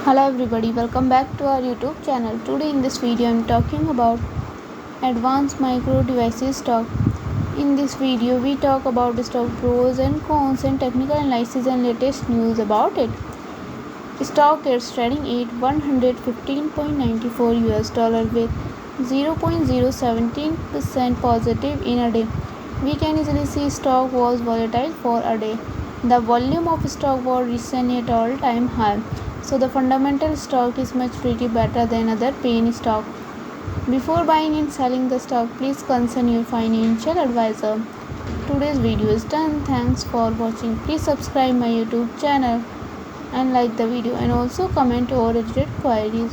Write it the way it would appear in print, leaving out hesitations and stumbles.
Hello everybody, welcome back to our YouTube channel. Today in this video I am talking about advanced micro devices stock. In this video we talk about the stock pros and cons and technical analysis and latest news about it. Stock is trading at 115.94 US dollar with 0.017% positive in a day. We can easily see stock was volatile for a day. The volume of stock was recently at all-time high. So the fundamental stock is much pretty better than other penny stock. Before buying and selling the stock, please consult your financial advisor. Today's video is done. Thanks for watching. Please subscribe my YouTube channel and like the video and also comment or related queries.